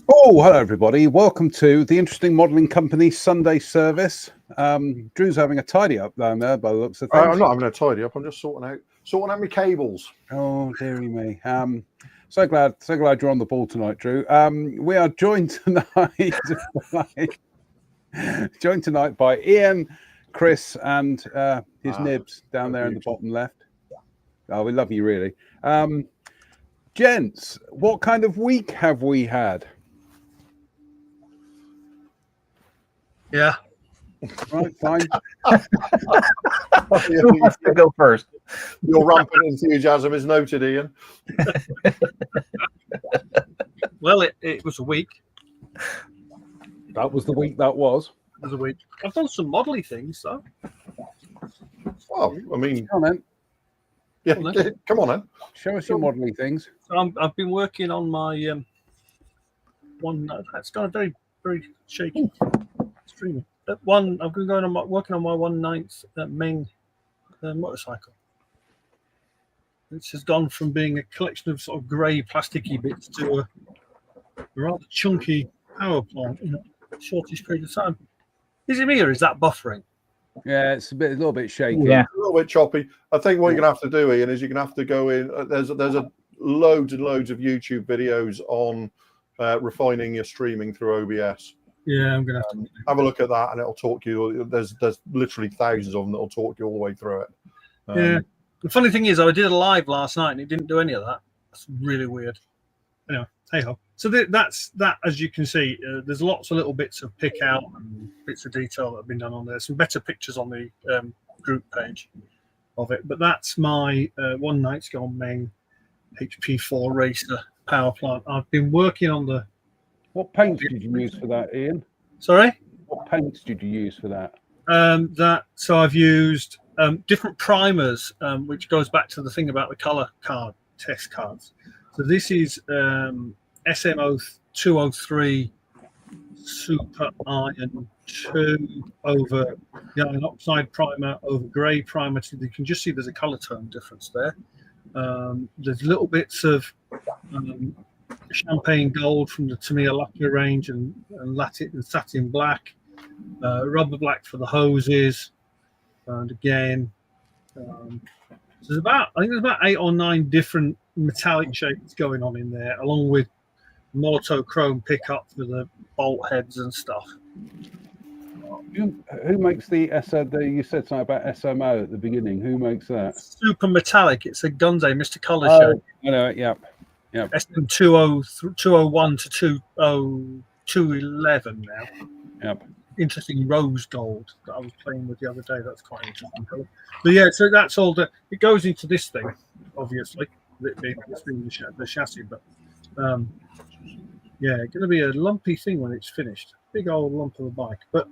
Oh, hello everybody. Welcome to the Interesting Modelling Company Sunday service. Drew's having a tidy up down there by the looks of things. I'm not having a tidy up. I'm just sorting out my cables. Oh, dearie me. So glad you're on the ball tonight, Drew. We are joined tonight by Ian, Chris, and his nibs down there in the bottom left. Oh, we love you, really. Gents, what kind of week have we had? Yeah. Right, fine. Who wants to go first? Your rampant enthusiasm is noted, Ian. Well, it was a week. That was the week that was. It was a week. I've done some modelly things, though. Well, I mean, Come on, then. yeah, come on, then. Show us your modelly things. I've been working on my one. That's gone very, very shaky. Streaming. One, I've been working on my 1/9 Meng motorcycle. Which has gone from being a collection of sort of grey plasticky bits to a rather chunky power plant in a shortish period of time. Is it me or is that buffering? Yeah, it's a little bit shaky. Yeah. A little bit choppy. I think what you're gonna have to do, Ian, is you're gonna have to go in. There's a loads and loads of YouTube videos on refining your streaming through OBS. Yeah, I'm gonna have a look at that, and it'll talk you. There's literally thousands of them that'll talk you all the way through it. Yeah. The funny thing is, I did a live last night and it didn't do any of that. That's really weird. Anyway, hey ho. So that's that. As you can see, there's lots of little bits of pick out and bits of detail that have been done on there. Some better pictures on the group page of it. But that's my 1/9 Gone Meng HP4 Racer power plant. I've been working on the. What paints did you use for that, Ian? Sorry? What paints did you use for that? So I've used different primers, which goes back to the thing about the color card test cards. So this is SMO203 Super Iron 2 over the iron oxide primer over grey primer. So you can just see there's a color tone difference there. There's little bits of champagne gold from the Tamiya lacquer range and satin black, rubber black for the hoses, and again, so there's about 8 or 9 different metallic shades going on in there, along with monochrome pickup for the bolt heads and stuff. Who makes the you said something about SMO at the beginning. Who makes that? Super metallic. It's a Gunze Mr. Color shade. I know it. Yep. SM201 to 211 now. Yep. Interesting rose gold that I was playing with the other day. That's quite interesting color. But yeah, so that's all it goes into this thing, obviously, the chassis. But yeah, going to be a lumpy thing when it's finished. Big old lump of a bike. But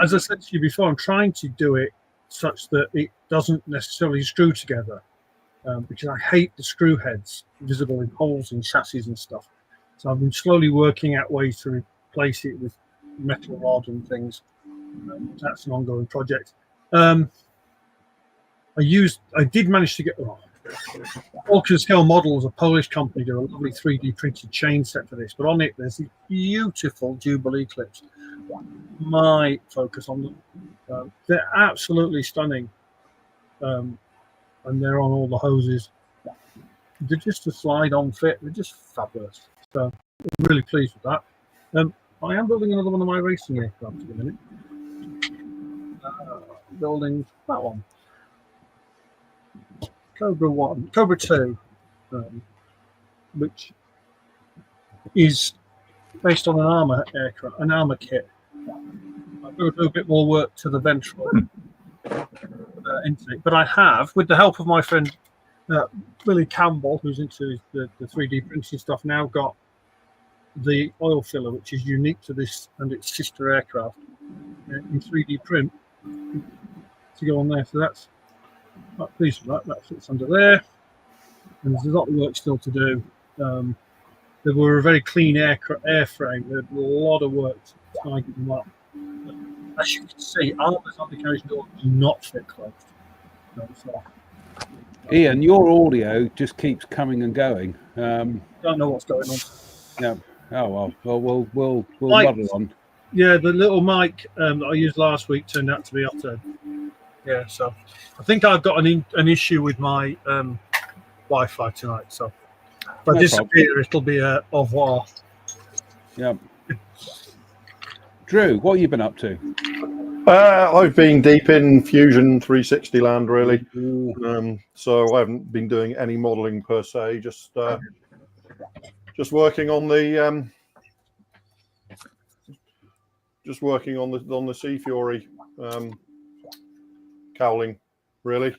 as I said to you before, I'm trying to do it such that it doesn't necessarily screw together. Because I hate the screw heads visible in holes in chassis and stuff. So I've been slowly working out ways to replace it with metal rod and things. That's an ongoing project. I did manage to get Auction Scale Models, a Polish company, do a lovely 3D printed chain set for this. But on it, there's these beautiful Jubilee clips. My focus on them. They're absolutely stunning. And they're on all the hoses. They're just a slide-on fit. They're just fabulous. So I'm really pleased with that. I am building another one of my racing aircraft in a minute. Building that one. Cobra 2, which is based on an armor kit. I'm going to do a bit more work to the ventral intake, but I have, with the help of my friend Billy Campbell, who's into the 3D printing stuff, now got the oil filler, which is unique to this and its sister aircraft, in 3D print to go on there. So that's quite pleased with that. That fits under there, and there's a lot of work still to do. They were a very clean airframe. There was a lot of work to tidy them up. As you can see, Armour's undercarriage door do not fit closed. So, Ian, your audio just keeps coming and going. don't know what's going on. Yeah. Oh well, we'll Like- muddle on. Yeah, the little mic that I used last week turned out to be altered. Yeah, so I think I've got an issue with my Wi-Fi tonight. So if I No disappear, it'll be a au revoir. Yeah. Drew, what have you been up to? I've been deep in Fusion 360 land, really. Ooh. So I haven't been doing any modelling per se. Just working on the Sea Fury cowling, really,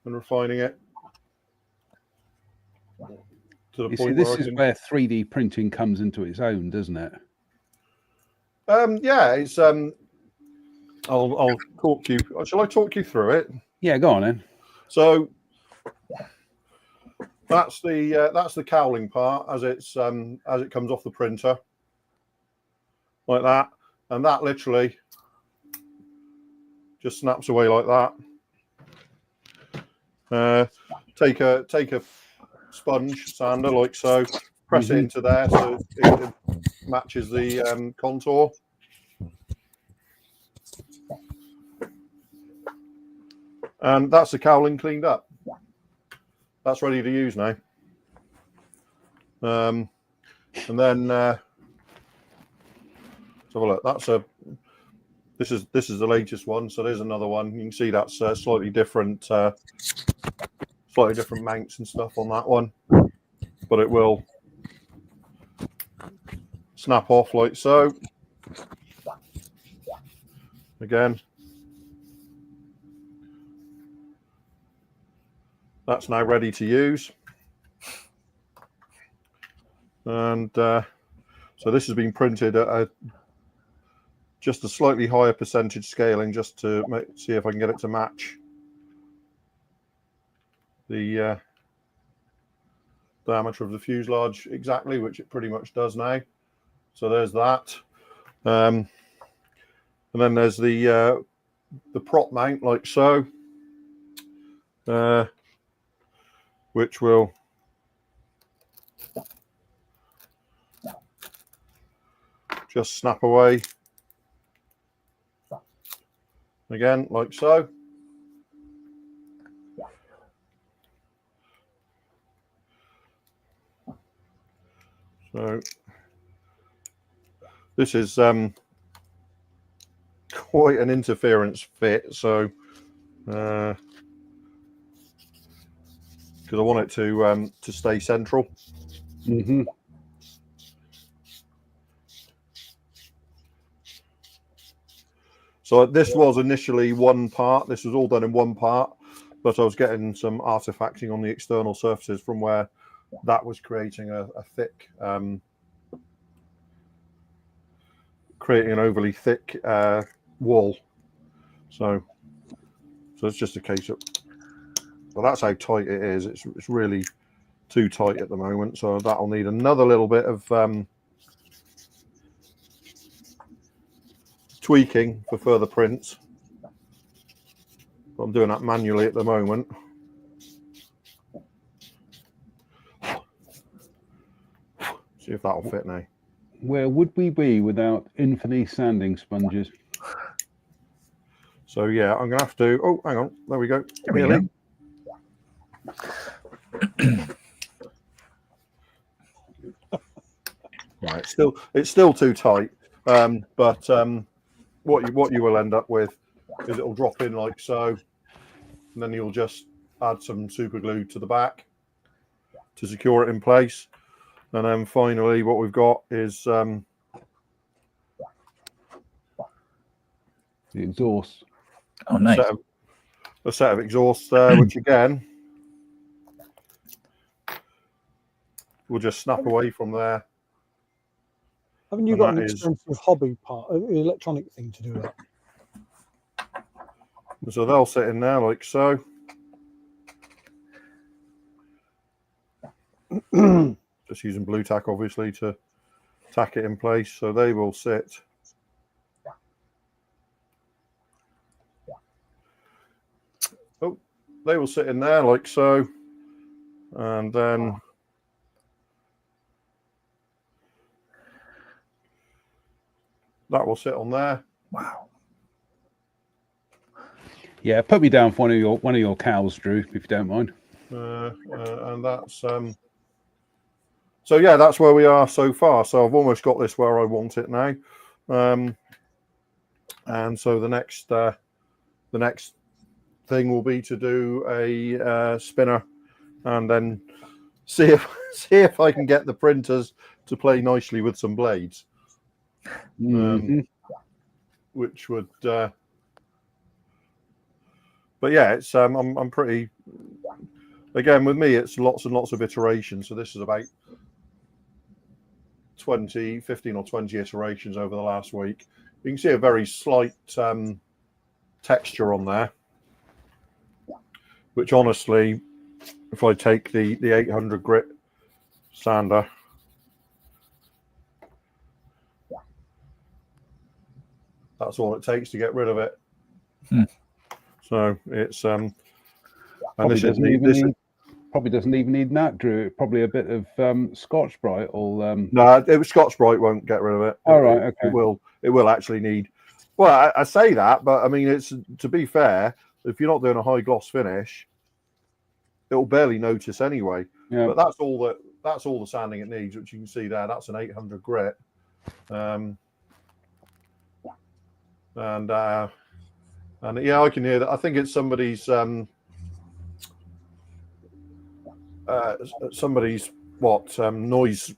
and refining it to the You see, point this where I is can. where 3D printing comes into its own, doesn't it? Yeah, it's. I'll talk you. Shall I talk you through it? Yeah, go on then. So that's the cowling part as it comes off the printer, like that, and that literally just snaps away like that. Take a sponge sander like so, press it into there so it matches the contour. And that's the cowling cleaned up. That's ready to use now. And then let's have a look. This is the latest one. So there's another one. You can see that's slightly different mounts and stuff on that one, but it will snap off like so. Again, that's now ready to use. And so this has been printed at just a slightly higher percentage scaling, just to see if I can get it to match the diameter of the fuselage exactly, which it pretty much does now. So there's that. And then there's the prop mount like so, which will just snap away again like so. So this is quite an interference fit, so because I want it to stay central. So this was initially one part. This was all done in one part, but I was getting some artifacting on the external surfaces from where that was creating a thick, creating an overly thick wall. So it's just a case of, well, that's how tight it is. It's really too tight at the moment. So that'll need another little bit of tweaking for further prints. But I'm doing that manually at the moment. See if that'll fit now. Where would we be without infinite sanding sponges? So yeah, I'm gonna have to. Oh, hang on. There we go. There we go. Right, it's still too tight. But what you will end up with is it'll drop in like so, and then you'll just add some super glue to the back to secure it in place. And then finally, what we've got is The exhaust. Oh, nice. a set of exhausts there, which again will just snap away from there. Haven't you And got an that is- expensive hobby part, an electronic thing to do that? So they'll sit in there like so. Just using blue tack, obviously, to tack it in place. So they will sit. Oh, they will sit in there like so. And then that will sit on there. Wow. Yeah, put me down for one of your cows, Drew, if you don't mind. And that's so yeah, that's where we are so far. So I've almost got this where I want it now. And so the next thing will be to do a spinner, and then see if I can get the printers to play nicely with some blades, which would. But yeah, it's I'm pretty. Again, with me, it's lots and lots of iterations. So this is about 15 or 20 iterations over the last week. You can see a very slight texture on there, which honestly, if I take the 800 grit sander, that's all it takes to get rid of it. So it's and probably doesn't even need that, Drew. Probably a bit of Scotch Brite or no, Scotch Brite won't get rid of it. All right, okay. It will actually need. Well, I say that, but I mean, it's to be fair. If you're not doing a high gloss finish, it'll barely notice anyway. Yeah. But that's all the sanding it needs, which you can see there. That's an 800 grit, and yeah, I can hear that. I think it's somebody's noise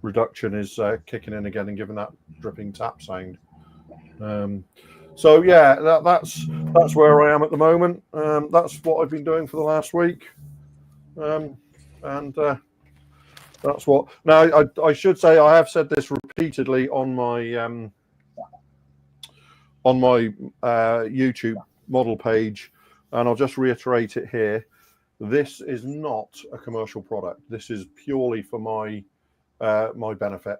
reduction is kicking in again and giving that dripping tap sound. So yeah, that's where I am at the moment. That's what I've been doing for the last week, and that's what. Now I should say I have said this repeatedly on my YouTube model page, and I'll just reiterate it here. This is not a commercial product. This is purely for my my benefit.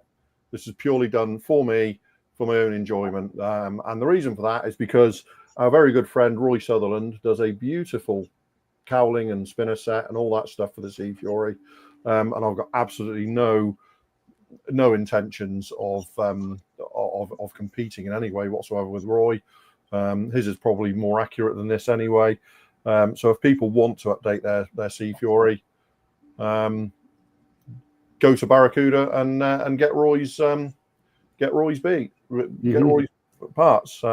This is purely done for me, for my own enjoyment. And the reason for that is because our very good friend Roy Sutherland does a beautiful cowling and spinner set and all that stuff for the Sea Fury. And I've got absolutely no intentions of competing in any way whatsoever with Roy. His is probably more accurate than this anyway. So if people want to update their Sea Fury, go to Barracuda and get Roy's beat, get Roy's parts.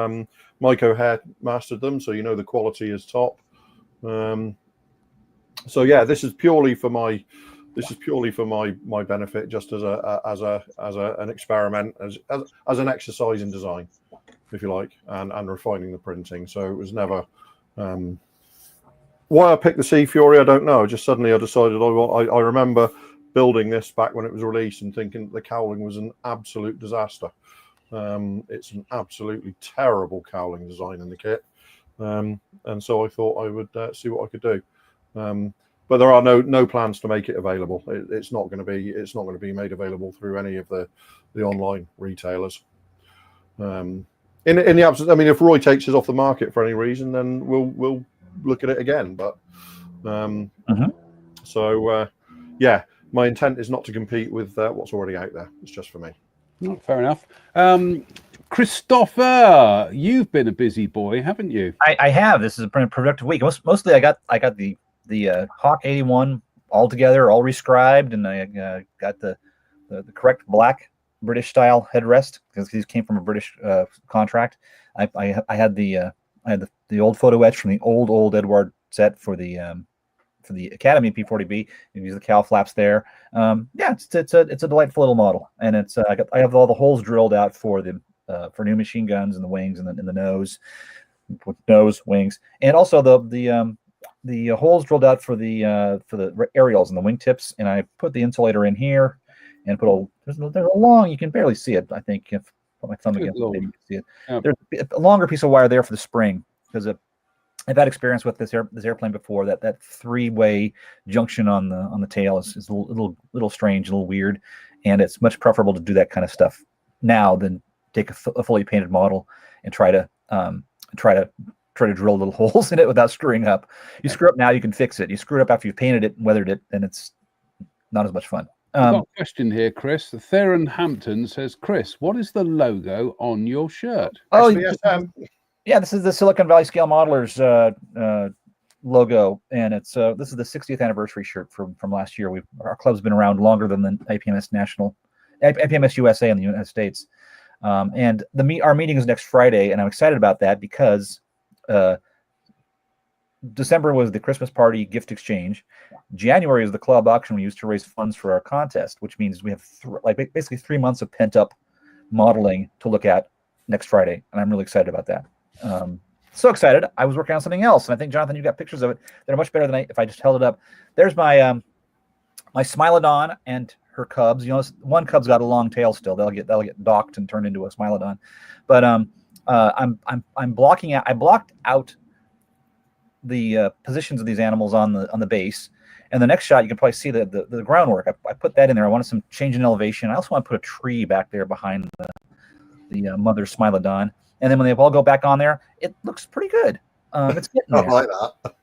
Mike O'Hare mastered them, so you know the quality is top. So yeah, this is purely for my benefit, just as an experiment, as an exercise in design, if you like, and refining the printing. So it was never. Why I picked the Sea Fury, I don't know. Just suddenly I decided I remember building this back when it was released and thinking the cowling was an absolute disaster. It's an absolutely terrible cowling design in the kit, and so I thought I would see what I could do. But there are no plans to make it available. It's not going to be made available through any of the online retailers. In the absence, I mean, if Roy takes us off the market for any reason, then we'll look at it again. But so yeah, my intent is not to compete with what's already out there. It's just for me. Oh, fair enough. Christopher, you've been a busy boy, haven't you? I have. This is a pretty productive week. Mostly, I got the Hawk 81 all together, all rescribed, and I got the correct black British style headrest because these came from a British contract. I had the old photo etch from the old Edward set for the Academy P40B. You use the cowl flaps there. Yeah, it's a delightful little model, and it's I have all the holes drilled out for new machine guns and the wings and the nose, wings, and also the holes drilled out for the aerials and the wingtips. And I put the insulator in here and there's a long, you can barely see it. I think if I put my thumb against it, maybe you can see it. Yeah. There's a longer piece of wire there for the spring because I've had experience with this airplane before. That three-way junction on the tail is a little strange, a little weird, and it's much preferable to do that kind of stuff now than take a fully painted model and try to drill little holes in it without screwing up. You screw up now, you can fix it. You screw it up after you've painted it and weathered it, then it's not as much fun. I've got a question here, Chris. Theron Hampton says, Chris, what is the logo on your shirt? Oh, SVSM. yeah, this is the Silicon Valley Scale Modelers logo, and it's this is the 60th anniversary shirt from last year. Our club's been around longer than the IPMS USA in the United States, and our meeting is next Friday, and I'm excited about that because December was the Christmas party gift exchange. January is the club auction we used to raise funds for our contest, which means we have basically 3 months of pent up modeling to look at next Friday, and I'm really excited about that. So excited! I was working on something else, and I think, Jonathan, you got pictures of it. They're much better than if I just held it up. There's my my Smilodon and her cubs. You know, one cub's got a long tail still. They'll get docked and turned into a Smilodon. But I'm blocking out. I blocked out the positions of these animals on the base. And the next shot, you can probably see the groundwork. I put that in there. I wanted some change in elevation. I also want to put a tree back there behind the mother Smilodon. And then when they all go back on there, it looks pretty good. It's getting there. I like that.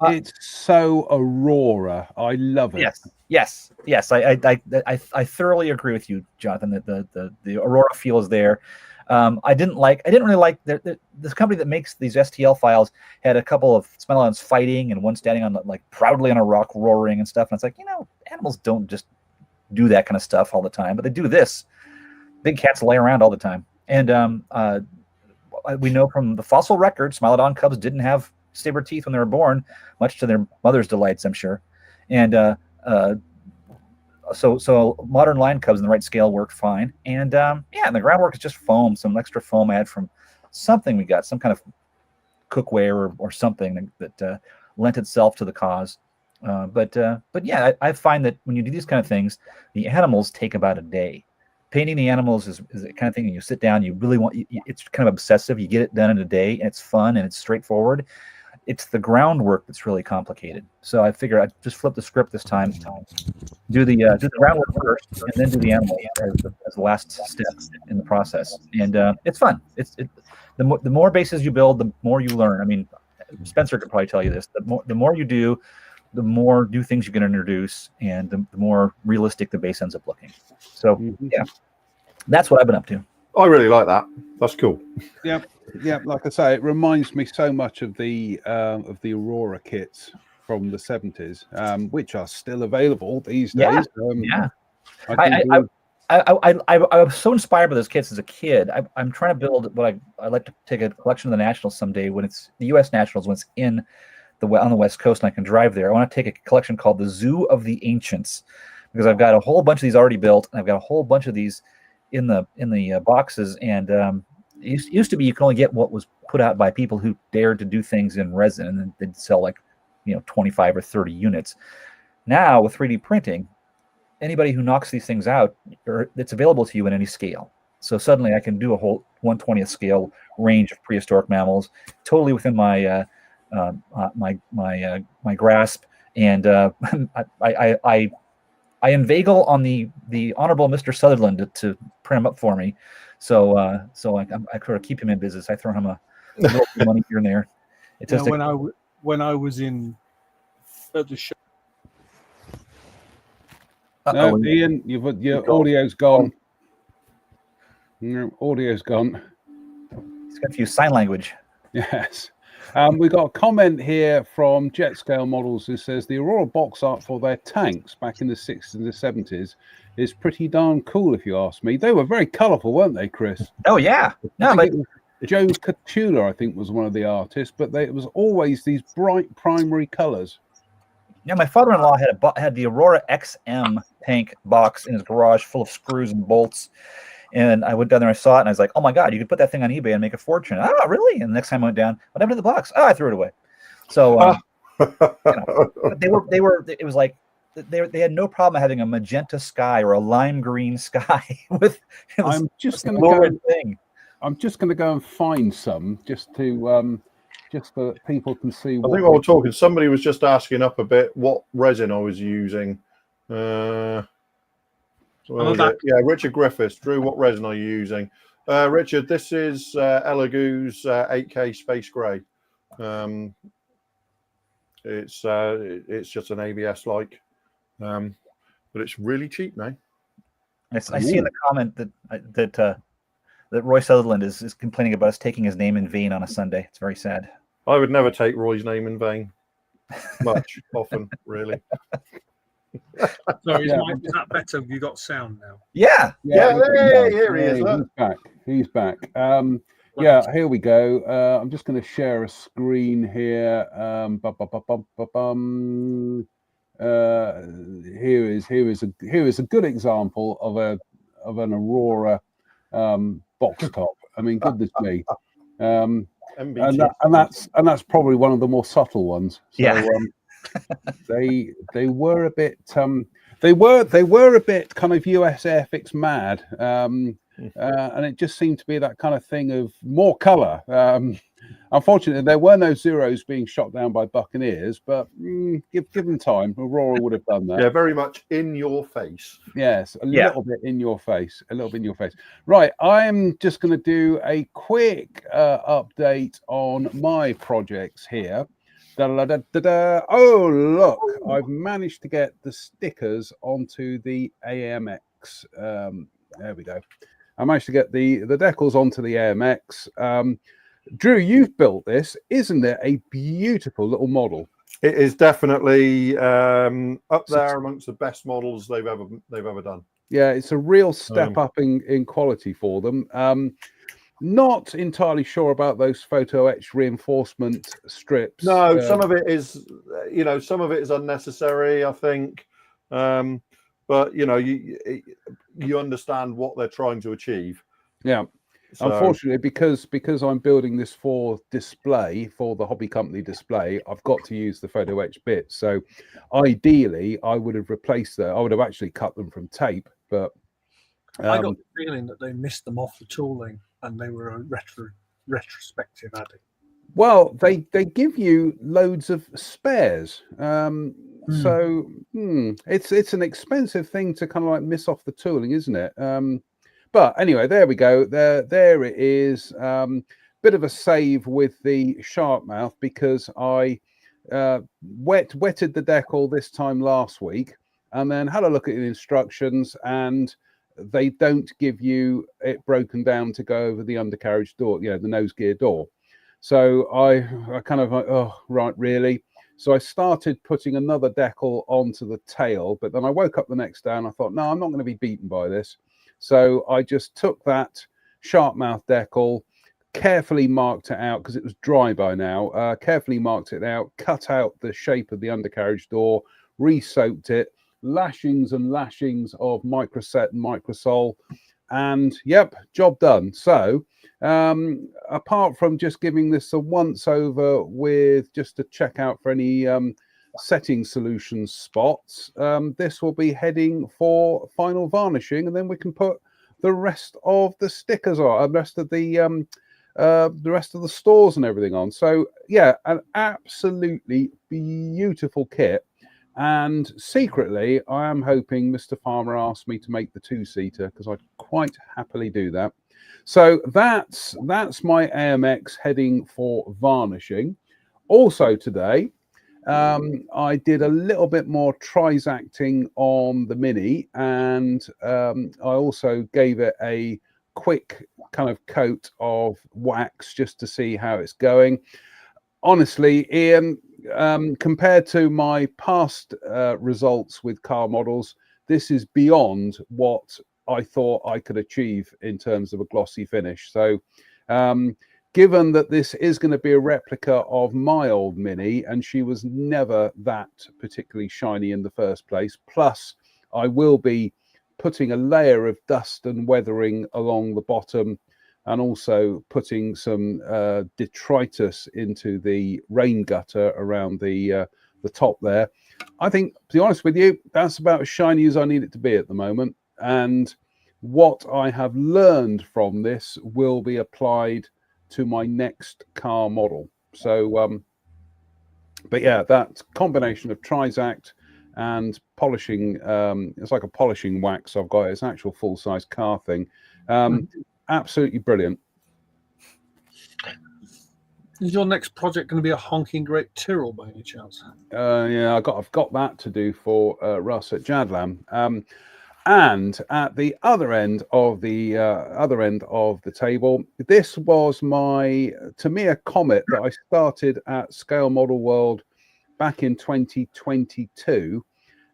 It's so Aurora. I love it. Yes. I thoroughly agree with you, Jonathan. That the Aurora feel is there. I didn't really like this company that makes these STL files had a couple of Smilodons fighting and one standing on proudly on a rock roaring and stuff. And it's like, animals don't just do that kind of stuff all the time, but they do this. Big cats lay around all the time. And we know from the fossil record, Smilodon cubs didn't have saber teeth when they were born, much to their mother's delights, I'm sure. And so modern lion cubs in the right scale worked fine. And and the groundwork is just foam, some extra foam I had from something we got, some kind of cookware or something that lent itself to the cause. But yeah, I find that when you do these kind of things, the animals take about a day. Painting the animals is the kind of thing you sit down, you really want, it's kind of obsessive. You get it done in a day, and it's fun and it's straightforward. It's the groundwork that's really complicated. So I figure I'd just flip the script this time. Do the groundwork first, and then do the animal as the last step in the process. And it's fun. The more bases you build, the more you learn. I mean, Spencer could probably tell you this. The more you do, the more new things you can introduce, and the more realistic the base ends up looking. So yeah, that's what I've been up to. I really like that. That's cool. Yeah. Like I say, it reminds me so much of the Aurora kits from the 70s, which are still available these days. I was so inspired by those kits as a kid. I'm trying to build what I like to take a collection of the Nationals someday when it's the U.S. Nationals, when it's on the West Coast and I can drive there. I want to take a collection called the Zoo of the Ancients, because I've got a whole bunch of these already built, and I've got a whole bunch of these in the boxes. And it used to be you could only get what was put out by people who dared to do things in resin, and then they'd sell 25 or 30 units. Now with 3D printing, anybody who knocks these things out, it's available to you in any scale. So suddenly I can do a whole 1/20th scale range of prehistoric mammals, totally within my my grasp. And I inveigle on the Honorable Mr. Sutherland to print them up for me. So I sort of keep him in business. I throw him a little money here and there. It's just when I was in at the show. No, Ian, your audio's gone. No, audio's gone. He's got to use sign language. Yes. We got a comment here from Jet Scale Models who says the Aurora box art for their tanks back in the 60s and the 70s is pretty darn cool, if you ask me. They were very colourful, weren't they, Chris? Oh, yeah. No, but Joe Catula, I think, was one of the artists, but it was always these bright primary colours. Yeah, my father-in-law had the Aurora XM tank box in his garage full of screws and bolts. And I went down there, I saw it, and I was like, oh my God, you could put that thing on eBay and make a fortune. Oh, really? And the next time I went down, what happened to the box? Oh, I threw it away. So they was like, they had no problem having a magenta sky or a lime green sky with I'm just going to go and find some just so that people can see. I think while we're talking, somebody was just asking up a bit what resin I was using. Richard Griffiths. Drew, what resin are you using? Richard, this is Elegoo's 8K Space Gray. It's just an ABS like. but it's really cheap now. I see in the comment that Roy Sutherland is complaining about us taking his name in vain on a Sunday. It's very sad. I would never take Roy's name in vain. Much, often, really. So is that better? Have you got sound now? Yeah. Here he is. He's back. He's back. Yeah, here we go. I'm just going to share a screen here. Here is a good example of an Aurora box top. I mean, goodness me. And that's probably one of the more subtle ones. So, yeah. They were a bit they were a bit kind of US Airfix mad, and it just seemed to be that kind of thing of more color. Unfortunately, there were no Zeros being shot down by Buccaneers, but give them time, Aurora would have done that. Yeah, very much in your face. Yes, a little bit in your face, Right, I'm just going to do a quick update on my projects here. Oh, look, I've managed to get the stickers onto the AMX. There we go. I managed to get the decals onto the AMX. Drew, you've built this. Isn't it a beautiful little model? It is definitely up there amongst the best models they've ever done. Yeah, it's a real step up in quality for them. Not entirely sure about those photo etch reinforcement strips. No, some of it is, some of it is unnecessary, I think. But you understand what they're trying to achieve. Yeah. So, unfortunately, because I'm building this for display, for the hobby company display, I've got to use the photo etch bits. So ideally, I would have replaced that. I would have actually cut them from tape, but I got the feeling that they missed them off the tooling and they were a retrospective adding. Well, they give you loads of spares. So it's an expensive thing to kind of like miss off the tooling, isn't it? But anyway, there we go. There it is. Bit of a save with the sharp mouth because I wetted the decal this time last week and then had a look at the instructions, and they don't give you it broken down to go over the undercarriage door, the nose gear door. So I kind of like, oh, right, really? So I started putting another decal onto the tail, but then I woke up the next day and I thought, no, I'm not going to be beaten by this. So I just took that sharp mouth decal, carefully marked it out because it was dry by now, carefully marked it out, cut out the shape of the undercarriage door, re-soaked it, lashings and lashings of microset and microsol, and yep, job done. So apart from just giving this a once over with just to check out for any setting solution spots, this will be heading for final varnishing, and then we can put the rest of the stickers on, the rest of the stores and everything on. So yeah, an absolutely beautiful kit. And secretly, I am hoping Mr. Farmer asked me to make the two-seater because I'd quite happily do that. So that's my AMX heading for varnishing. Also today, I did a little bit more Trizacting on the Mini, and I also gave it a quick kind of coat of wax just to see how it's going. Honestly, Ian, compared to my past results with car models, this is beyond what I thought I could achieve in terms of a glossy finish. So given that this is going to be a replica of my old Mini, and she was never that particularly shiny in the first place, plus I will be putting a layer of dust and weathering along the bottom, and also putting some detritus into the rain gutter around the top there. I think, to be honest with you, that's about as shiny as I need it to be at the moment. And what I have learned from this will be applied to my next car model. So, but yeah, that combination of Trizact and polishing, it's like a polishing wax I've got. It's an actual full-size car thing. Absolutely brilliant. Is your next project going to be a honking great Tyrrell by any chance? Yeah, I've got that to do for Russ at Jadlam. And at the other end of the table, this was my Tamiya Comet that I started at Scale Model World back in 2022.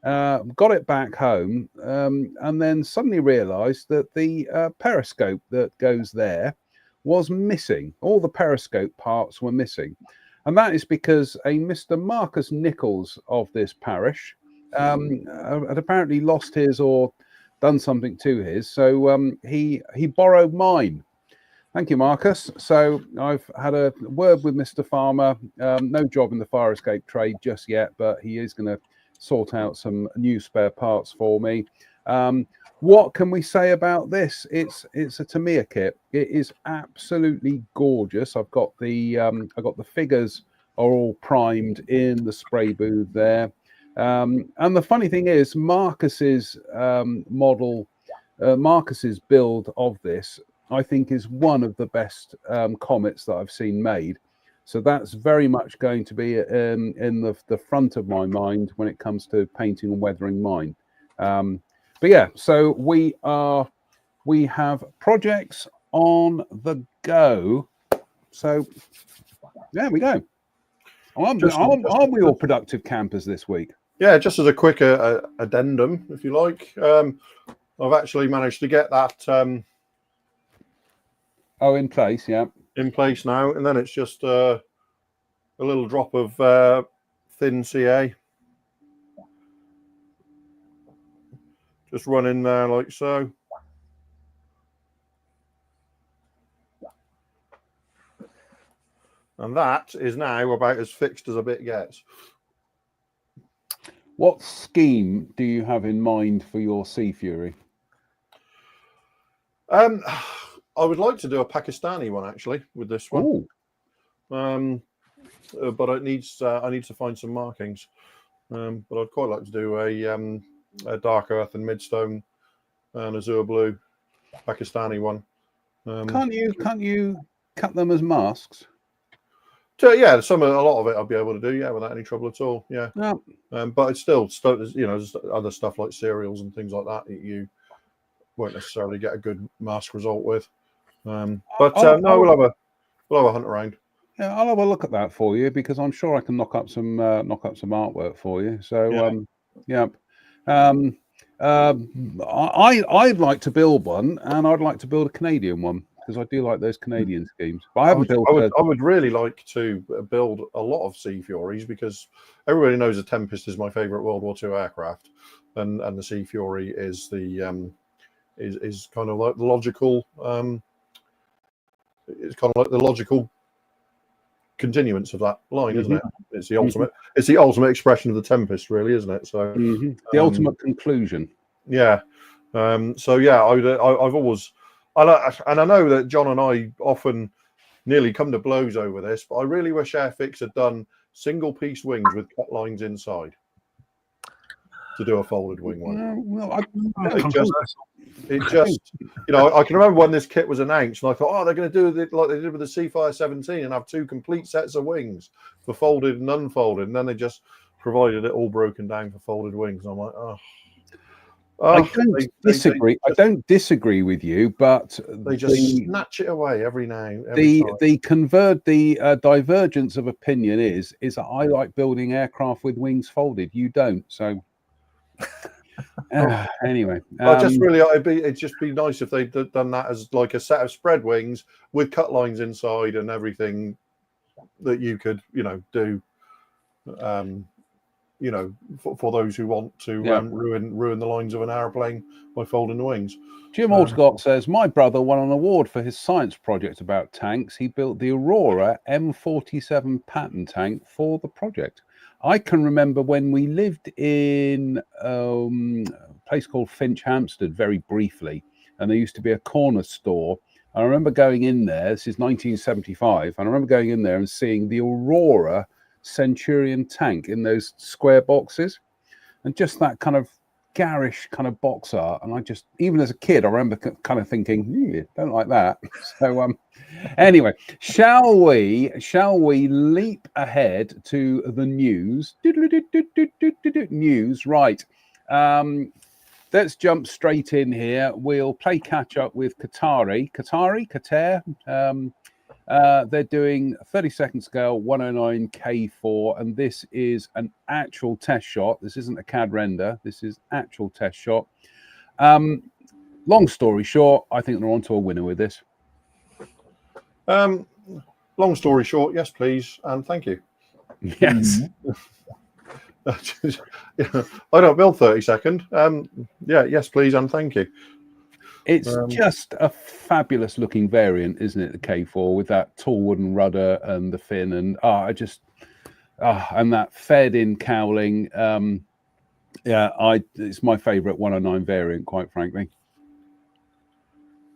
Got it back home, and then suddenly realised that the periscope that goes there was missing. All the periscope parts were missing, and that is because a Mr. Marcus Nichols of this parish had apparently lost his or done something to his, so he borrowed mine. Thank you, Marcus. So I've had a word with Mr. Farmer. No job in the fire escape trade just yet, but he is going to sort out some new spare parts for me. What can we say about this? It's a Tamiya kit. It is absolutely gorgeous. I've got the figures are all primed in the spray booth there. And the funny thing is, Marcus's Marcus's build of this, I think, is one of the best comets that I've seen made. So that's very much going to be in the front of my mind when it comes to painting and weathering mine. But yeah, so we have projects on the go. So there we go. Aren't we all productive campers this week? Yeah, just as a quick addendum, if you like, I've actually managed to get that in place, yeah. In place now, and then it's just a little drop of thin CA. Just run in there like so. And that is now about as fixed as a bit gets. What scheme do you have in mind for your Sea Fury? I would like to do a Pakistani one actually with this one. But I need to find some markings. But I'd quite like to do a dark earth and midstone and azure blue Pakistani one. Can't you cut them as masks? So yeah, a lot of it I'll be able to do, yeah, without any trouble at all. Yeah. No. But it's still, there's other stuff like cereals and things like that you won't necessarily get a good mask result with. No, we'll have a hunt around. Yeah, I'll have a look at that for you because I'm sure I can knock up some artwork for you. So I'd like to build one, and I'd like to build a Canadian one because I do like those Canadian schemes. But I haven't built. I would really like to build a lot of Sea Furies because everybody knows the Tempest is my favourite World War II aircraft, and the Sea Fury is the is kind of like the logical. It's kind of like the logical continuance of that line, isn't it? It's the ultimate. It's the ultimate expression of the Tempest, really, isn't it? So the ultimate conclusion. Yeah. So yeah, I've always, and I know that John and I often nearly come to blows over this, but I really wish Airfix had done single piece wings with cut lines inside to do a folded wing one. It just, I can remember when this kit was announced, and I thought, they're going to do it like they did with the Seafire 17 and have two complete sets of wings for folded and unfolded, and then they just provided it all broken down for folded wings. And I'm like, I don't disagree. I don't disagree with you, but they just snatch it away every now. The divergence of opinion is that I like building aircraft with wings folded. You don't, so. Anyway, it'd just be nice if they'd done that as like a set of spread wings with cut lines inside and everything that you could, do, for those who want to ruin the lines of an airplane by folding the wings. Jim Alscott says, my brother won an award for his science project about tanks. He built the Aurora M47 Patton tank for the project. I can remember when we lived in a place called Finch Hampstead very briefly, and there used to be a corner store. I remember going in there, this is 1975, and I remember going in there and seeing the Aurora Centurion tank in those square boxes, and just that kind of garish kind of box art, and I just, even as a kid, I remember kind of thinking, don't like that. So anyway, shall we leap ahead to the news? News, right. Let's jump straight in here. We'll play catch up with Qatar. They're doing 32nd scale 109 K4, and this is an actual test shot. This isn't a CAD render. This is actual test shot. Long story short, I think they're onto a winner with this. Long story short, yes, please, and thank you. Yes. I don't build 32nd. Yes, please, and thank you. It's just a fabulous looking variant, isn't it? The K4 with that tall wooden rudder and the fin, and and that fed in cowling. It's my favourite 109 variant, quite frankly.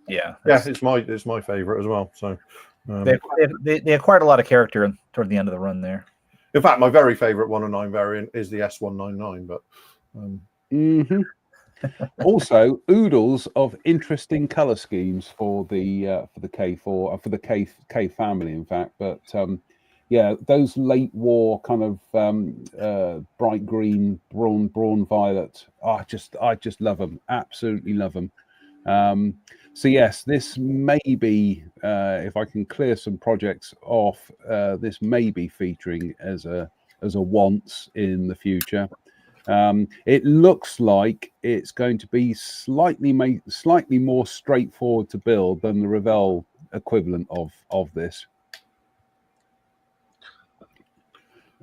Yeah, it's my favourite as well. So they acquired a lot of character toward the end of the run there. In fact, my very favourite 109 variant is the S199, but. Also, oodles of interesting color schemes for the K4, for the K family, in fact. But those late war kind of bright green, brawn violet. I just love them. Absolutely love them. So yes, this may be, if I can clear some projects off, this may be featuring as a once in the future. It looks like it's going to be slightly more straightforward to build than the Revell equivalent of this.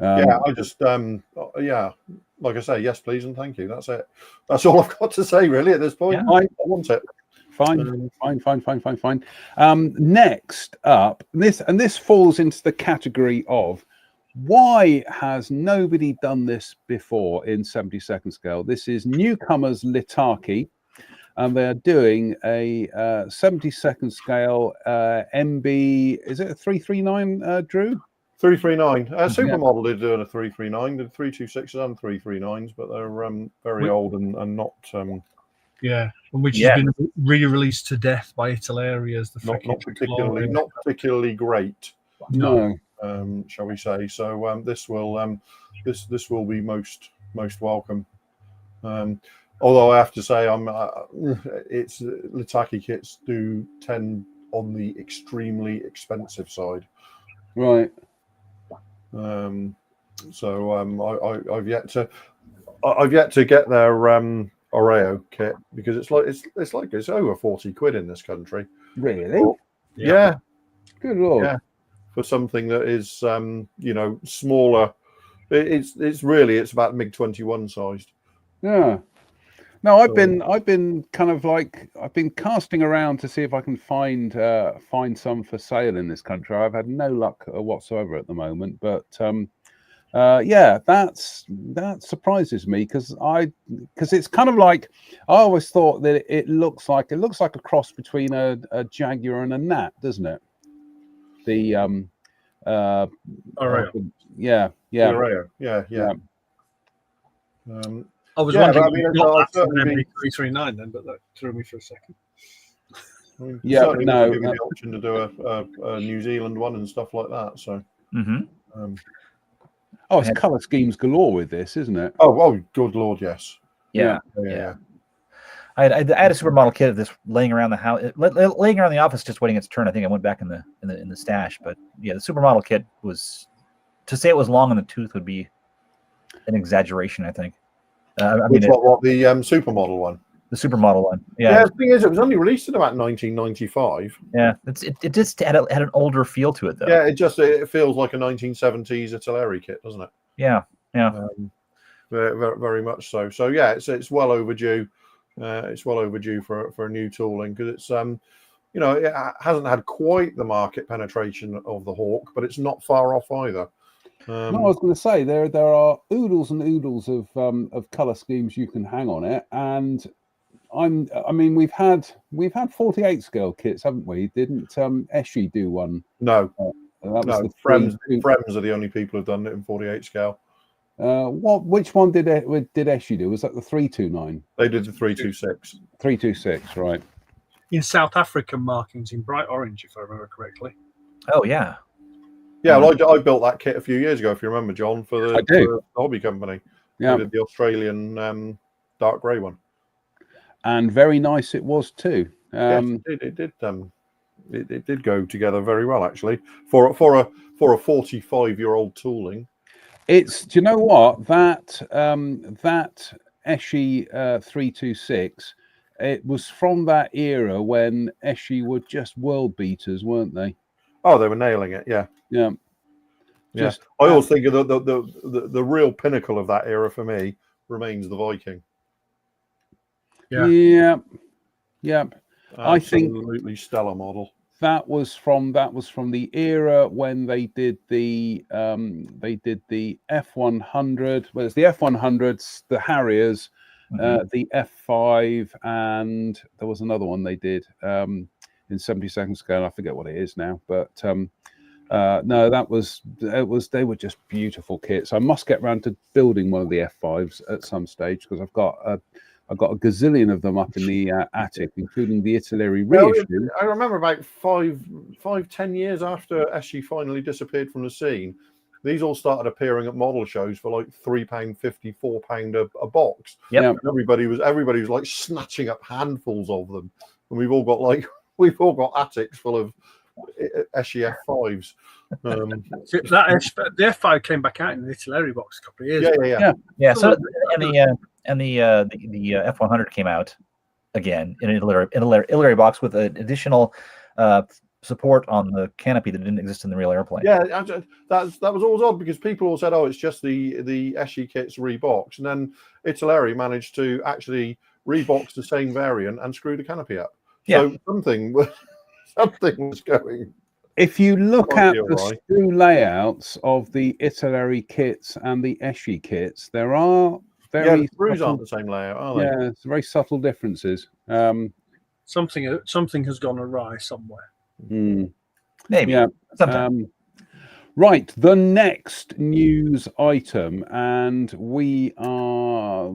I just like I say, yes, please, and thank you. That's it. That's all I've got to say really at this point. Yeah. I want it. Fine. Next up, this falls into the category of, why has nobody done this before in 72nd scale? This is Newcomers Litaki, and they're doing a 72nd scale MB. Is it a 339, Drew? 339. Supermodel did doing a 339. Did 326s and 339s, but they're very old and not. And which has been re-released to death by Italeri as the not particularly great. No. Shall we say? So this will be most welcome. Although I have to say, it's Litaki kits do tend on the extremely expensive side, right? So I've yet to get their Oreo kit, because it's over 40 quid in this country. Really? Yeah. Good Lord. Yeah. For something that is smaller, it's about MiG-21 sized. Yeah. No, I've been kind of like, I've been casting around to see if I can find some for sale in this country. I've had no luck whatsoever at the moment, but that surprises me, because it's kind of like, I always thought that it looks like a cross between a Jaguar and a Gnat, doesn't it? The Oreo. Yeah. I was wondering if you got that from an MB339 then, but that threw me for a second. But no, give me the option to do a New Zealand one and stuff like that. So. It's color schemes galore with this, isn't it? Oh, good Lord, yes. Yeah. I had a supermodel kit of this laying around the house, laying around the office, just waiting its turn. I think I went back in the stash, but yeah, the supermodel kit was, to say it was long in the tooth would be an exaggeration, I think. The supermodel one? The supermodel one. Yeah. The thing is, it was only released in about 1995. Yeah, it just had an older feel to it, though. Yeah, it feels like a 1970s Italeri kit, doesn't it? Yeah. Very, very much so. So yeah, it's well overdue. It's well overdue for a new tooling, because it's it hasn't had quite the market penetration of the Hawk, but it's not far off either. No, I was going to say there are oodles and oodles of color schemes you can hang on it, and we've had 48 scale kits, haven't we? Didn't Eshi do one? No, that was no. Friends are the only people who've done it in 48 scale. Which one did Eschi do? Was that the 329? They did the 326. 326, right? In South African markings in bright orange, if I remember correctly. Oh yeah. Yeah, well, I built that kit a few years ago, if you remember, John, for I do. the hobby company. Yeah, I did the Australian dark grey one. and very nice it was too. Yes, it did. It did go together very well, actually, for a 45-year-old tooling. It's, do you know what, that that Eschi 326, it was from that era when Eschi were just world beaters, weren't they? Oh, they were nailing it. Yeah, Yeah. yeah. Just I always think of the real pinnacle of that era for me remains the Viking. Yeah. Yeah. I think Absolutely stellar model. that was from the era when they did the F100. Well, it's the F100s, the Harriers, the F5, and there was another one they did in 72nd scale. I forget what it is now, but no, they were just beautiful kits. I must get round to building one of the F5s at some stage because I've got a gazillion of them up in the attic, including the Italeri reissue. I remember about 10 years after Eschi finally disappeared from the scene, these all started appearing at model shows for like £3.50, £4 a box. Yep. Yeah. And everybody was like snatching up handfuls of them, and we've all got attics full of Eschi F5s. So the F5 came back out in the Italeri box a couple of years ago. Yeah. So and the F100 came out again in an Italeri box with an additional support on the canopy that didn't exist in the real airplane. Yeah, that was always odd because people all said, "Oh, it's just the Eschi kits rebox," and then Italeri managed to actually rebox the same variant and screw the canopy up. So something was going. If you look at the screw layouts of the Italeri kits and the Eschi kits, there are the screws aren't the same layout, are they? Yeah, it's very subtle differences. Something has gone awry somewhere. Maybe. Yeah. Sometime. Right, the next news item, and we are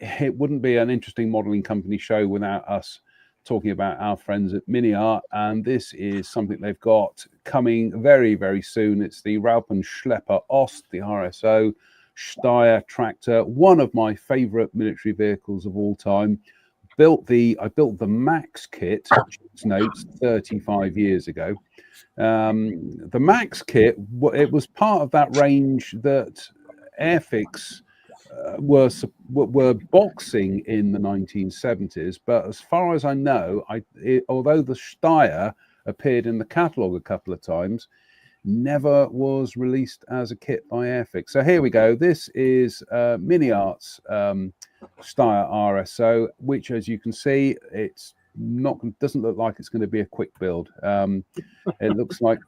it wouldn't be an interesting modelling company show without us talking about our friends at Mini Art, and this is something they've got coming very, very soon. It's the Raupen Schlepper Ost, the RSO Steyr tractor, one of my favourite military vehicles of all time. I built the Max kit, notes 35 years ago. The Max kit, it was part of that range that Airfix were boxing in the 1970s, but as far as I know, although the Steyr appeared in the catalogue a couple of times, never was released as a kit by Airfix. So here we go. This is Mini Art's Steyr RSO, which, as you can see, doesn't look like it's going to be a quick build. It looks like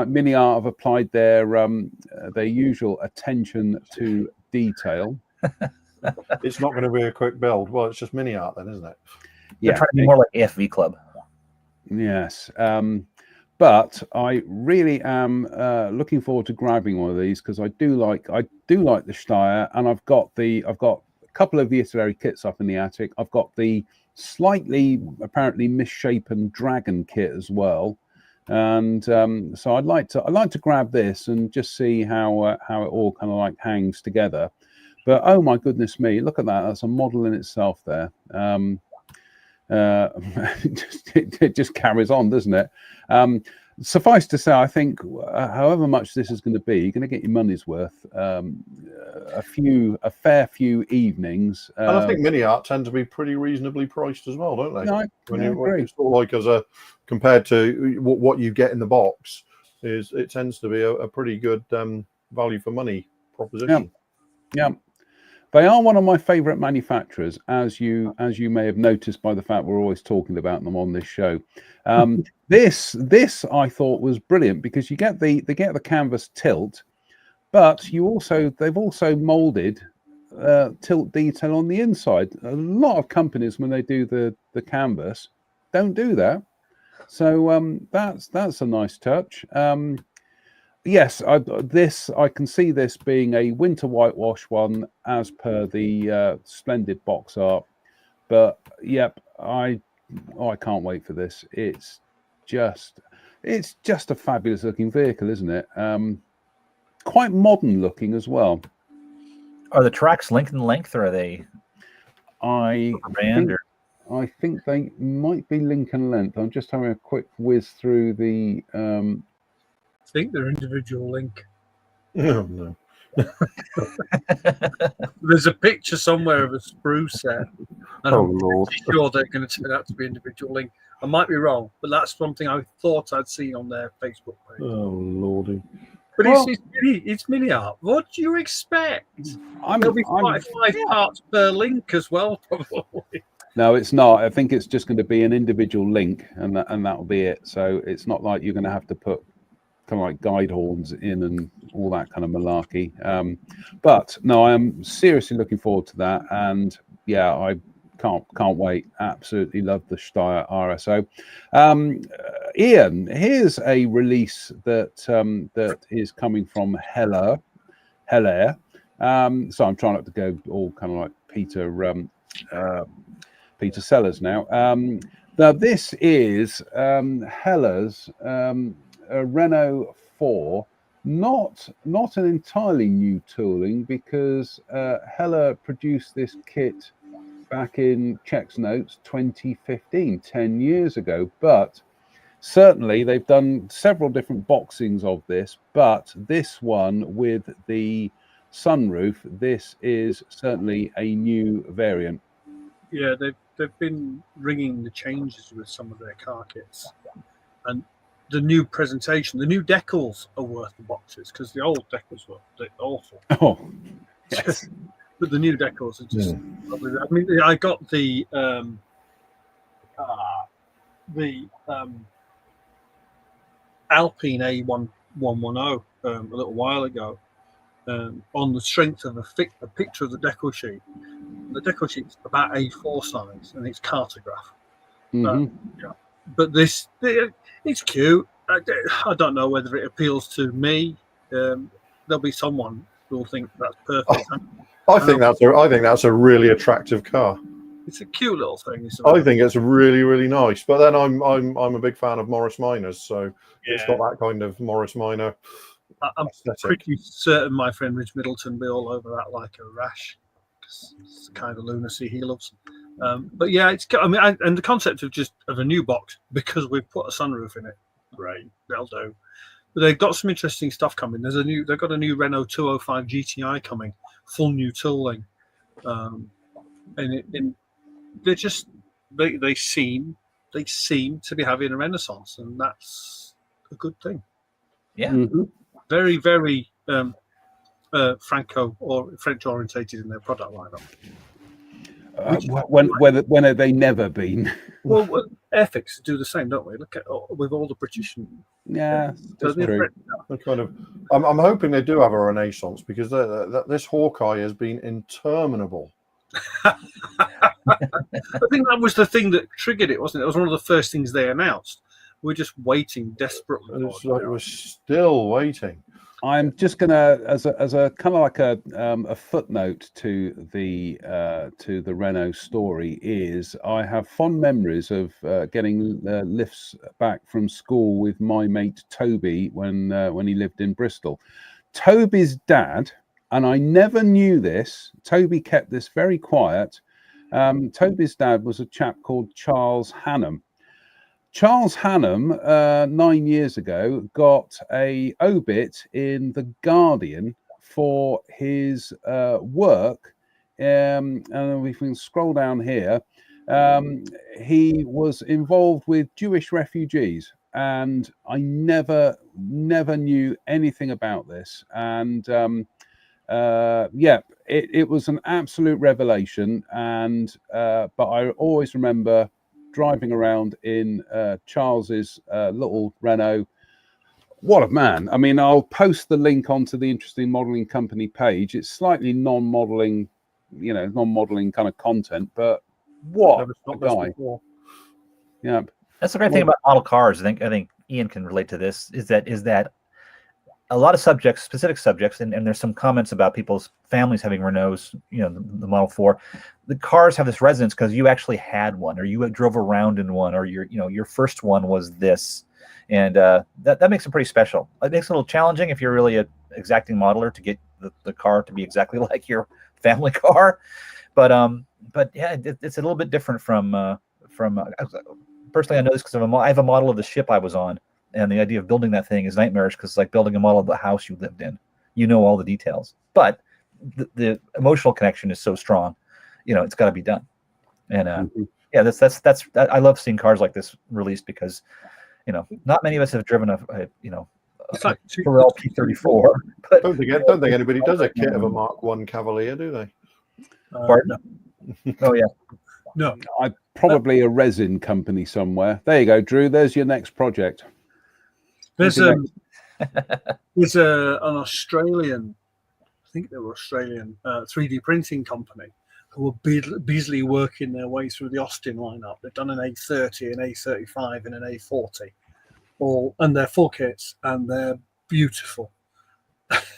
Mini Art have applied their usual attention to detail. It's not going to be a quick build. Well, it's just Mini Art then, isn't it? They're trying to be more like AFV Club. Yes. But I really am looking forward to grabbing one of these because I do like the Steyr, and I've got a couple of the Italeri kits up in the attic. I've got the slightly apparently misshapen Dragon kit as well, and so I'd like to grab this and just see how it all kind of like hangs together. But oh my goodness me, look at that! That's a model in itself there. It just carries on, doesn't it? Suffice to say, I think however much this is going to be, you're going to get your money's worth. A fair few evenings. And I think Mini Art tend to be pretty reasonably priced as well, don't they? I agree. Sort of like compared to what you get in the box, it tends to be a pretty good value for money proposition. Yeah. They are one of my favourite manufacturers, as you may have noticed by the fact we're always talking about them on this show. This I thought was brilliant because you get the canvas tilt, but they've also moulded tilt detail on the inside. A lot of companies, when they do the canvas, don't do that. So that's a nice touch. yes, I can see this being a winter whitewash one as per the splendid box art. But yep, I can't wait for this. It's just a fabulous looking vehicle, isn't it? Quite modern looking as well. Are the tracks Lincoln length, or are they I Rand? think they might be Lincoln length. I'm just having a quick whiz through the. I think they're individual link. Oh, no. There's a picture somewhere of a sprue set, and Oh, I'm Lord. pretty sure they're going to turn out to be individual link. I might be wrong, but that's something I thought I'd seen on their Facebook page. Oh, Lordy. But Well- it's mini art. What do you expect? I'm, There'll be I'm- 5 parts per link as well, probably. No, it's not. I think it's just going to be an individual link, and that'll be it. So it's not like you're going to have to put kind of like guide horns in and all that kind of malarkey. But no, I am seriously looking forward to that, and yeah, I can't wait. Absolutely love the Steyr RSO. Ian, here's a release that is coming from Heller. So I'm trying not to go all kind of like Peter Sellers now. Now this is Heller's a Renault 4, not an entirely new tooling, because Heller produced this kit back in Check's Notes 2015, 10 years ago. But certainly they've done several different boxings of this, but this one with the sunroof, this is certainly a new variant. Yeah, they've been ringing the changes with some of their car kits, and the new presentation, the new decals are worth the boxes, because the old decals were awful. Oh, yes. But the new decals are just lovely. I mean, I got the Alpine A1110 a little while ago, on the strength of a picture of the decal sheet. The decal sheet's about A4 size, and it's cartograph. But it's cute. I don't know whether it appeals to me. There'll be someone who'll think that's perfect. I think that's a really attractive car. It's a cute little thing. I think it's really, really nice. But then I'm a big fan of Morris Minors, so it's got that kind of Morris Minor I'm aesthetic. pretty certain my friend Rich Middleton will be all over that like a rash. It's the kind of lunacy he loves. But yeah, and the concept of a new box, because we've put a sunroof in it, great, they'll do. But they've got some interesting stuff coming. They've got a new Renault 205 GTI coming, full new tooling, and they seem to be having a renaissance, and that's a good thing. Yeah. Very, very Franco or French orientated in their product lineup. When have they never been? Well, Airfix do the same, don't we? Look at with all the British. Yeah, that's true. I'm hoping they do have a renaissance, because this Hawkeye has been interminable. I think that was the thing that triggered it, wasn't it? It was one of the first things they announced. We're just waiting desperately. It's like we're still waiting. I'm just gonna, as a kind of like a footnote to the Renault story, is I have fond memories of getting lifts back from school with my mate Toby when he lived in Bristol. Toby's dad, and I never knew this, Toby kept this very quiet. Toby's dad was a chap called Charles Hannam. Charles Hannam, 9 years ago, got a obit in The Guardian for his work. And we can scroll down here. He was involved with Jewish refugees, and I never knew anything about this. And it was an absolute revelation. And but I always remember driving around in Charles's little Renault. What a man. I mean, I'll post the link onto the Interesting Modeling Company page. It's slightly non-modeling kind of content, but what a guy. Yeah. That's the great thing about model cars. I think Ian can relate to this, is that a lot of subjects, specific subjects, and there's some comments about people's families having Renaults, the Model 4. The cars have this resonance because you actually had one, or you drove around in one, or your first one was this, and that makes it pretty special. It makes it a little challenging if you're really a exacting modeler to get the car to be exactly like your family car, but yeah, it's a little bit different from personally. I know this because I have a model of the ship I was on. And the idea of building that thing is nightmarish because it's like building a model of the house you lived in. You know all the details, but the emotional connection is so strong. It's got to be done. And yeah, that's I love seeing cars like this released because not many of us have driven a Tyrrell P34. But don't think anybody does a kit of a Mark I Cavalier, do they? Pardon? Oh yeah. No, Probably a resin company somewhere. There you go, Drew. There's your next project. there's an Australian, I think they were Australian 3D printing company who were busily working their way through the Austin lineup. They've done an A30, an A35, and an A40, and they're full kits, and they're beautiful.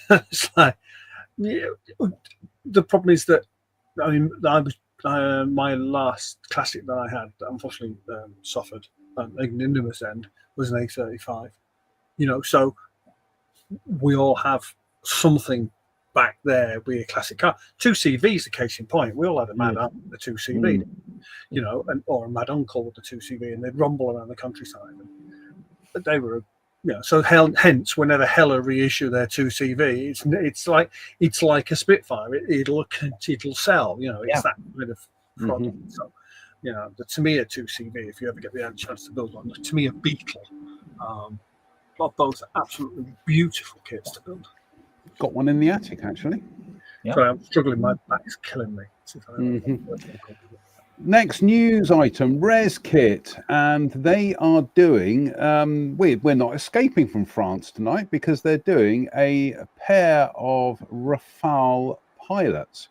It's like, the problem is that my last classic that I had that unfortunately suffered an ignominious end was an A35. So we all have something back there with a classic car. 2CV is the case in point. We all had a mad aunt with the 2CV, or a mad uncle with the 2CV, and they'd rumble around the countryside. But they were, so hence, whenever Hella reissue their 2CV, it's like a Spitfire. It'll sell. It's that kind of product. So, the Tamiya 2CV, if you ever get the chance to build one, the Tamiya Beetle. Are both absolutely beautiful kits to build. Got one in the attic, actually. Yeah. Sorry, I'm struggling. My back's killing me. Next news item, Res Kit, and they are doing. We're not escaping from France tonight because they're doing a pair of Rafale pilots,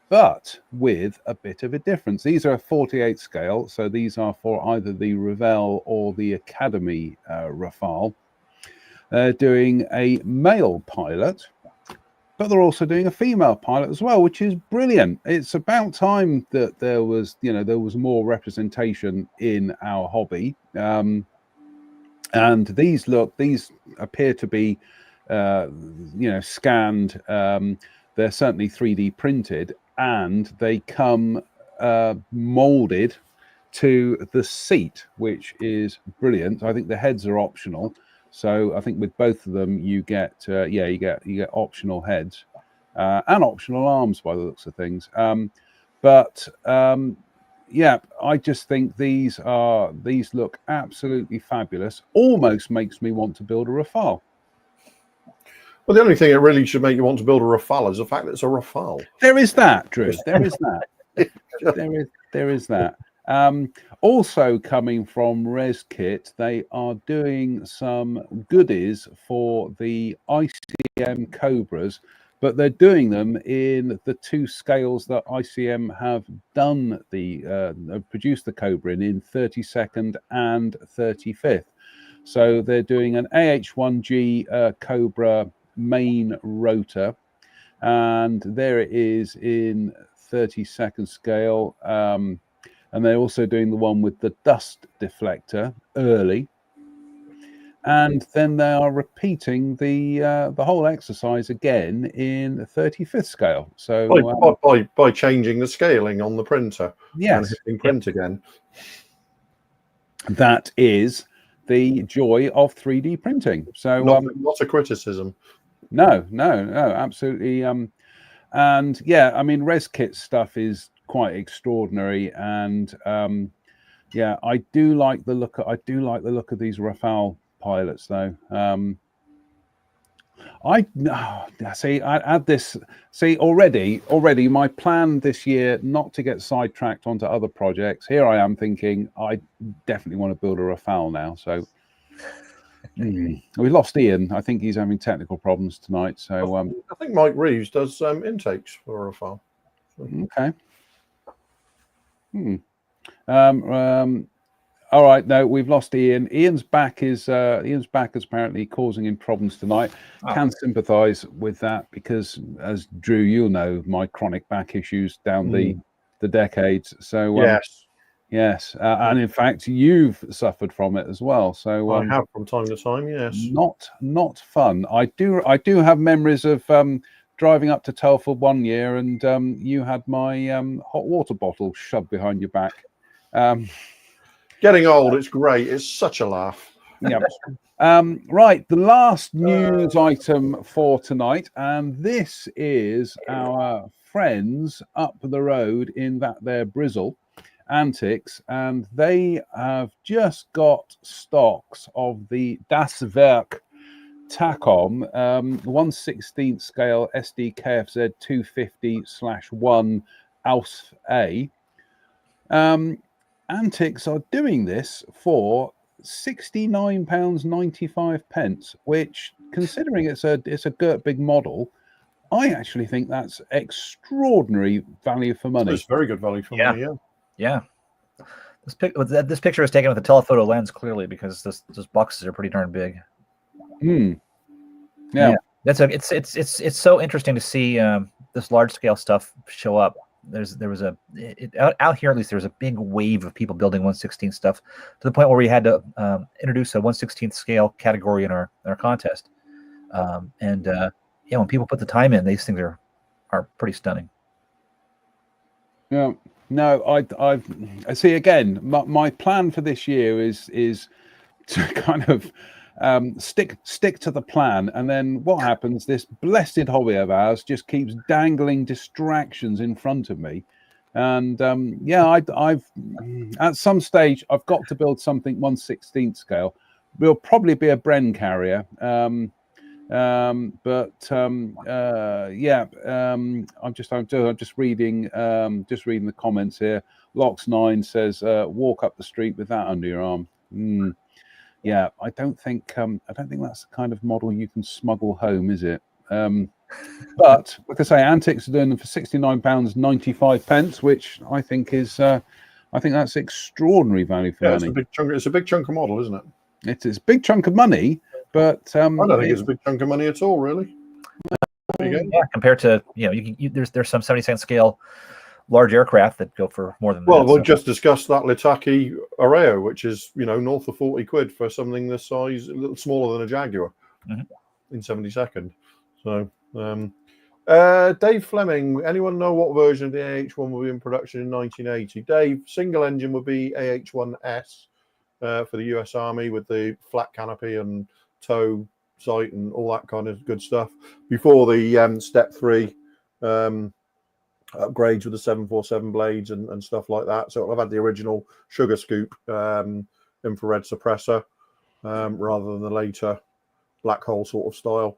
but with a bit of a difference. These are 48 scale, so these are for either the Revell or the Academy Rafale. They're doing a male pilot, but they're also doing a female pilot as well, which is brilliant. It's about time that there was more representation in our hobby. And these appear to be, scanned. They're certainly 3D printed, and they come molded to the seat, which is brilliant. I think the heads are optional. So I think with both of them, you get optional heads and optional arms by the looks of things. I just think these look absolutely fabulous. Almost makes me want to build a Rafale. Well, the only thing that really should make you want to build a Rafale is the fact that it's a Rafale. There is that, Drew. There is that. there is that. Also coming from ResKit, they are doing some goodies for the ICM Cobras, but they're doing them in the two scales that ICM have done produced the Cobra in 32nd and 35th. So they're doing an AH1G Cobra main rotor, and there it is in 32nd scale. And they're also doing the one with the dust deflector early, and then they are repeating the whole exercise again in 35th scale. So by changing the scaling on the printer, yes, and hitting print again. That is the joy of 3D printing. So not a criticism. No, absolutely. And yeah, I mean, ResKit stuff is quite extraordinary, and I do like the look of these Rafale pilots, though. I add this. See, already my plan this year not to get sidetracked onto other projects. Here I am thinking I definitely want to build a Rafale now. So we lost Ian. I think he's having technical problems tonight. So I think Mike Reeves does intakes for a Rafale. Okay. All right, no, we've lost Ian. Ian's back is apparently causing him problems tonight. Oh. Can sympathise with that because, as Drew, you'll know, my chronic back issues down the decades. So yes, and in fact, you've suffered from it as well. So I have from time to time. Yes, not fun. I do have memories of driving up to Telford one year, and you had my hot water bottle shoved behind your back. Getting old, it's great. It's such a laugh. Yeah. Right, the last news item for tonight, and this is our friends up the road in that there Brizzle Antics, and they have just got stocks of the Das Werk Tacom 1/16 scale SD KFZ 250/1 Aus A. Antics are doing this for £69.95, which, considering it's a girt big model, I actually think that's extraordinary value for money. It's very good value for money. Yeah. This picture is taken with a telephoto lens, clearly, because those boxes are pretty darn big. Yeah. It's so interesting to see this large scale stuff show up. Out here, at least, there was a big wave of people building 1/16 stuff, to the point where we had to introduce a 1/16 scale category in our contest. When people put the time in, these things are pretty stunning. Yeah. No, I see. Again, my plan for this year is to kind of stick to the plan, and then what happens? This blessed hobby of ours just keeps dangling distractions in front of me, and I've at some stage I've got to build something 1/16 scale. Will probably be a Bren carrier, I'm just reading the comments here. Lox9 says walk up the street with that under your arm. Yeah, I don't think that's the kind of model you can smuggle home, is it? But like I say, Antics are doing them for £69.95, which I think that's extraordinary value for money. It's a big chunk of model, isn't it? It's a big chunk of money, but I don't think it's a big chunk of money at all, really. Yeah, compared to there's some 72nd scale large aircraft that go for more than that. Well, we'll just discuss that Litaki Areo, which is north of 40 quid for something this size, a little smaller than a Jaguar in 72nd. So, Dave Fleming, anyone know what version of the AH1 will be in production in 1980? Dave, single engine would be AH1S for the US Army with the flat canopy and tow sight and all that kind of good stuff. Before the Step 3 upgrades with the 747 blades and stuff like that. So I've had the original sugar scoop infrared suppressor rather than the later black hole sort of style.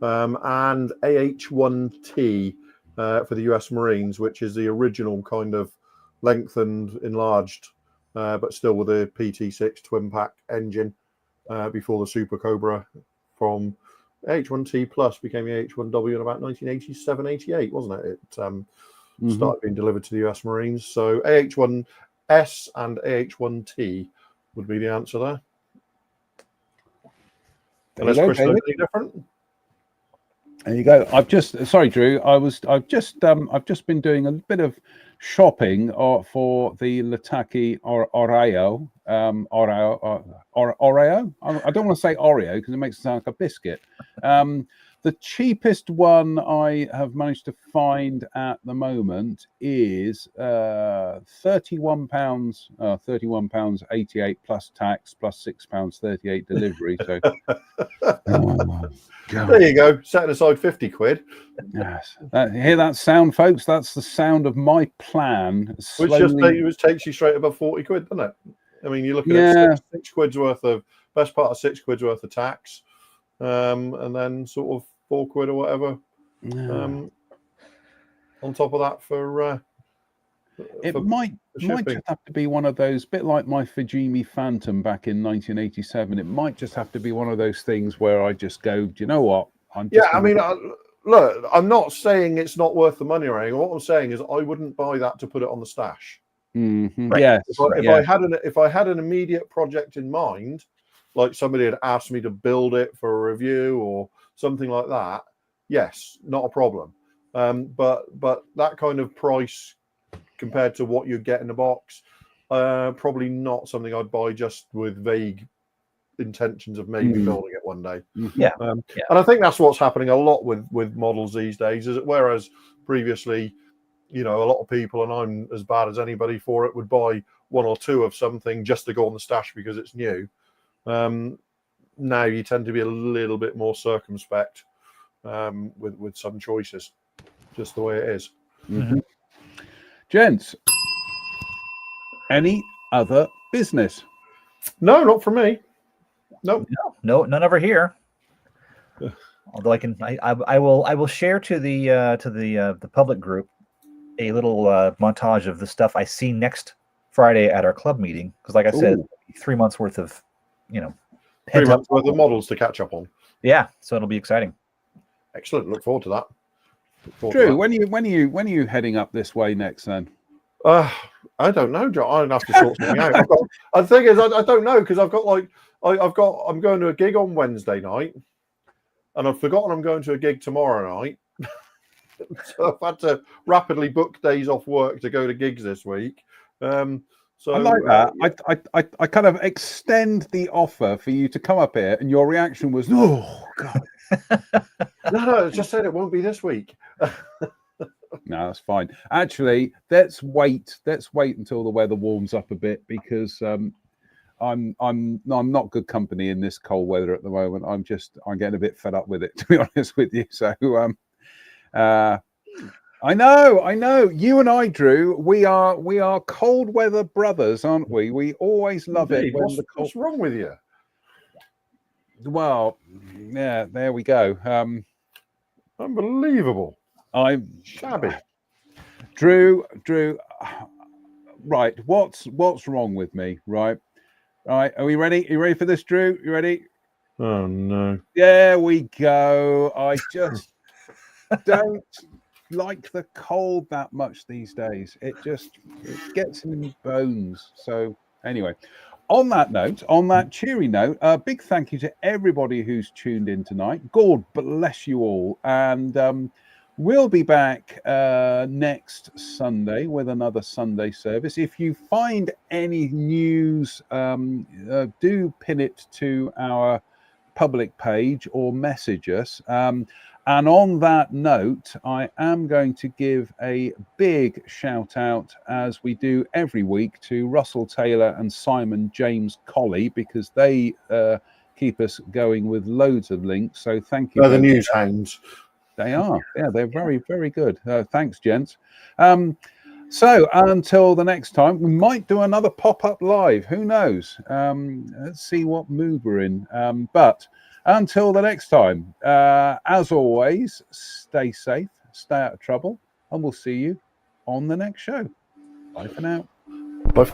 And AH1T for the US Marines, which is the original kind of lengthened, enlarged, but still with a PT6 twin pack engine before the Super Cobra from AH1T Plus became the AH1W in about 1987-88, wasn't it? It started being delivered to the US Marines. So AH1S and AH1T would be the answer there. Unless Chris knows any different. There you go. Sorry, Drew. I've just been doing a bit of shopping for the Litaki Oreo. Oreo. I don't want to say Oreo because it makes it sound like a biscuit. The cheapest one I have managed to find at the moment is £31, £31.88 plus tax plus £6.38 delivery. So there you go, setting aside 50 quid. Yes, hear that sound, folks? That's the sound of my plan. Which takes you straight above 40 quid, doesn't it? I mean, you're looking at six quid's worth of best part of 6 quid's worth of tax. And then sort of 4 quid or whatever on top of that for it might just have to be one of those, bit like my Fujimi Phantom back in 1987. It might just have to be one of those things where I just go, do you know what? Look, I'm not saying it's not worth the money or anything. What I'm saying is I wouldn't buy that to put it on the stash. Mhm. Right. Yes. If I had an immediate project in mind, like somebody had asked me to build it for a review or something like that, yes, not a problem. But that kind of price compared to what you get in the box, probably not something I'd buy just with vague intentions of maybe building it one day. Yeah. And I think that's what's happening a lot with models these days. Is whereas previously, a lot of people, and I'm as bad as anybody for it, would buy one or two of something just to go on the stash because it's new. Now you tend to be a little bit more circumspect with some choices, just the way it is. Mhm. Gents, any other business? No, not for me. Nope. No, none over here. Although I will share to the public group a little montage of the stuff I see next Friday at our club meeting, because like I said, 3 months worth of 3 months worth of models to catch up on. Yeah, so it'll be exciting. Excellent. Look forward to that. Drew, when are you heading up this way next then? I don't know, John. I'd have to sort something out. The thing is, I don't know, because I'm going to a gig on Wednesday night, and I've forgotten I'm going to a gig tomorrow night. So I've had to rapidly book days off work to go to gigs this week. So I like that. I kind of extend the offer for you to come up here, and your reaction was, "Oh God." No, I just said it won't be this week. No, that's fine. Actually, let's wait until the weather warms up a bit, because I'm not good company in this cold weather at the moment. I'm getting a bit fed up with it, to be honest with you. So I know. You and I, Drew, we are cold weather brothers, aren't we? We always love it when the cold. What's wrong with you? Well, yeah, there we go. Unbelievable. I'm shabby. Drew. Right, what's wrong with me? Right. Are we ready? Are you ready for this, Drew? You ready? Oh no. There we go. I just don't like the cold that much these days. It gets in my bones. So anyway, on that note, on that cheery note, a big thank you to everybody who's tuned in tonight. God bless you all. And we'll be back next Sunday with another Sunday service. If you find any news, do pin it to our public page or message us. And on that note, I am going to give a big shout out, as we do every week, to Russell Taylor and Simon James Colley, because they keep us going with loads of links. So thank you. They're the news hounds. They are. Yeah, they're very, very good. Thanks, gents. So until the next time, we might do another pop-up live. Who knows? Let's see what mood we're in. But until the next time, as always, stay safe, stay out of trouble, and we'll see you on the next show. Bye for now. Bye.